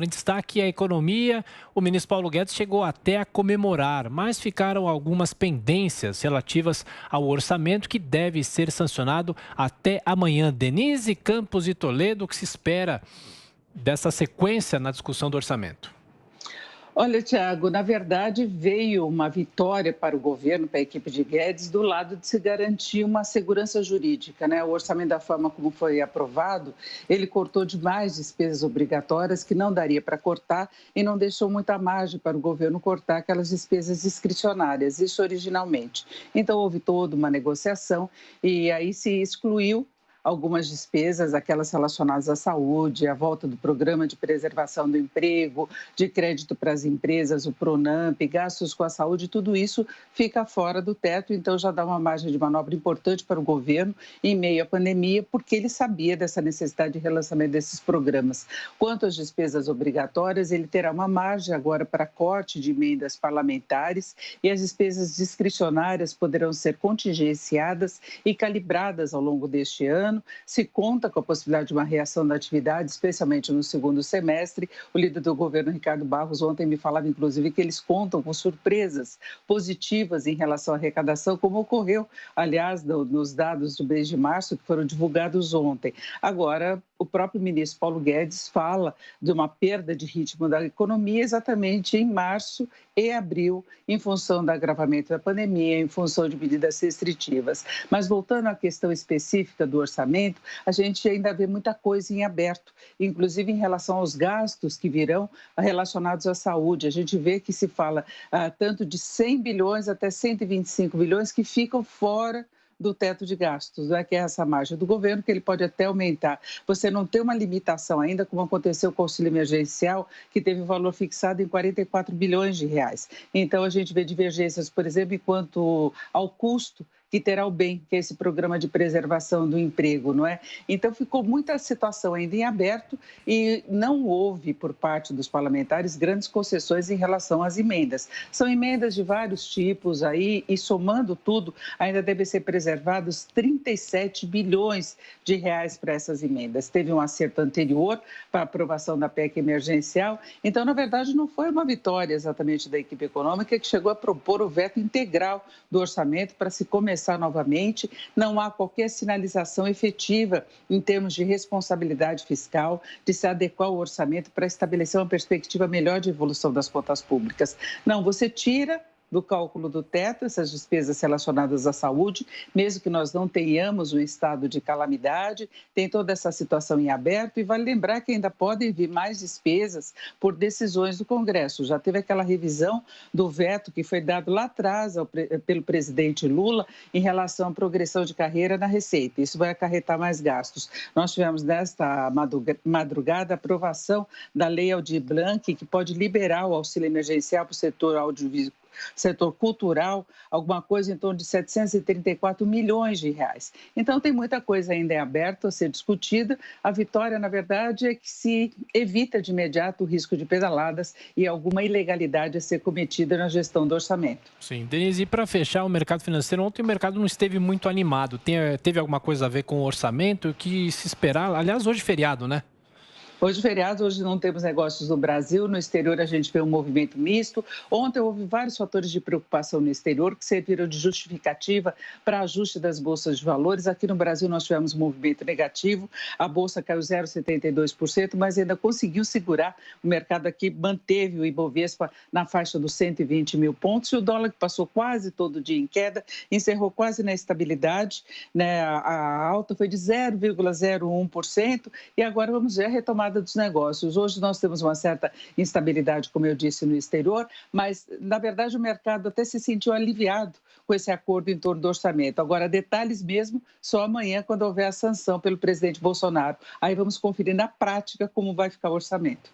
Em destaque a economia, o ministro Paulo Guedes chegou até a comemorar, mas ficaram algumas pendências relativas ao orçamento que deve ser sancionado até amanhã. Denise Campos e Toledo, o que se espera dessa sequência na discussão do orçamento? Olha, Tiago, na verdade veio uma vitória para o governo, para a equipe de Guedes, do lado de se garantir uma segurança jurídica, né? O orçamento da forma como foi aprovado, ele cortou demais despesas obrigatórias que não daria para cortar e não deixou muita margem para o governo cortar aquelas despesas discricionárias, isso originalmente. Então houve toda uma negociação e aí se excluiu algumas despesas, aquelas relacionadas à saúde, à volta do programa de preservação do emprego, de crédito para as empresas, o Pronamp, gastos com a saúde, tudo isso fica fora do teto, então já dá uma margem de manobra importante para o governo em meio à pandemia, porque ele sabia dessa necessidade de relançamento desses programas. Quanto às despesas obrigatórias, ele terá uma margem agora para corte de emendas parlamentares e as despesas discricionárias poderão ser contingenciadas e calibradas ao longo deste ano. Se conta com a possibilidade de uma reação da atividade, especialmente no segundo semestre. O líder do governo, Ricardo Barros, ontem me falava, inclusive, que eles contam com surpresas positivas em relação à arrecadação, como ocorreu, aliás, nos dados do mês de março, que foram divulgados ontem. Agora, o próprio ministro Paulo Guedes fala de uma perda de ritmo da economia exatamente em março e abril, em função do agravamento da pandemia, em função de medidas restritivas. Mas voltando à questão específica do orçamento, a gente ainda vê muita coisa em aberto, inclusive em relação aos gastos que virão relacionados à saúde. A gente vê que se fala tanto de 100 bilhões até 125 bilhões que ficam fora do teto de gastos, né, que é essa margem do governo, que ele pode até aumentar. Você não tem uma limitação ainda, como aconteceu com o auxílio emergencial, que teve o valor fixado em 44 bilhões de reais. Então, a gente vê divergências, por exemplo, quanto ao custo que terá o bem, que é esse programa de preservação do emprego, não é? Então, ficou muita situação ainda em aberto e não houve, por parte dos parlamentares, grandes concessões em relação às emendas. São emendas de vários tipos aí e, somando tudo, ainda devem ser preservados 37 bilhões de reais para essas emendas. Teve um acerto anterior para a aprovação da PEC emergencial. Então, na verdade, não foi uma vitória exatamente da equipe econômica que chegou a propor o veto integral do orçamento para se começar novamente. Não há qualquer sinalização efetiva em termos de responsabilidade fiscal, de se adequar ao orçamento para estabelecer uma perspectiva melhor de evolução das contas públicas. Não, você tira do cálculo do teto essas despesas relacionadas à saúde, mesmo que nós não tenhamos um estado de calamidade, tem toda essa situação em aberto e vale lembrar que ainda podem vir mais despesas por decisões do Congresso. Já teve aquela revisão do veto que foi dado lá atrás pelo presidente Lula em relação à progressão de carreira na Receita. Isso vai acarretar mais gastos. Nós tivemos nesta madrugada a aprovação da Lei Aldir Blanc, que pode liberar o auxílio emergencial para o setor audiovisual, setor cultural, alguma coisa em torno de 734 milhões de reais. Então, tem muita coisa ainda em aberto a ser discutida. A vitória, na verdade, é que se evita de imediato o risco de pedaladas e alguma ilegalidade a ser cometida na gestão do orçamento. Sim, Denise, e para fechar o mercado financeiro, ontem o mercado não esteve muito animado. Teve alguma coisa a ver com o orçamento? O que se esperar? Aliás, hoje é feriado, né? Hoje, feriado, hoje não temos negócios no Brasil, no exterior a gente vê um movimento misto. Ontem houve vários fatores de preocupação no exterior que serviram de justificativa para ajuste das bolsas de valores. Aqui no Brasil nós tivemos um movimento negativo, a bolsa caiu 0,72%, mas ainda conseguiu segurar. O mercado aqui manteve o Ibovespa na faixa dos 120 mil pontos e o dólar, que passou quase todo dia em queda, encerrou quase na estabilidade, né? A alta foi de 0,01% e agora vamos ver a retomada dos negócios. Hoje nós temos uma certa instabilidade, como eu disse, no exterior, mas, na verdade, o mercado até se sentiu aliviado com esse acordo em torno do orçamento. Agora, detalhes mesmo só amanhã, quando houver a sanção pelo presidente Bolsonaro. Aí vamos conferir na prática como vai ficar o orçamento.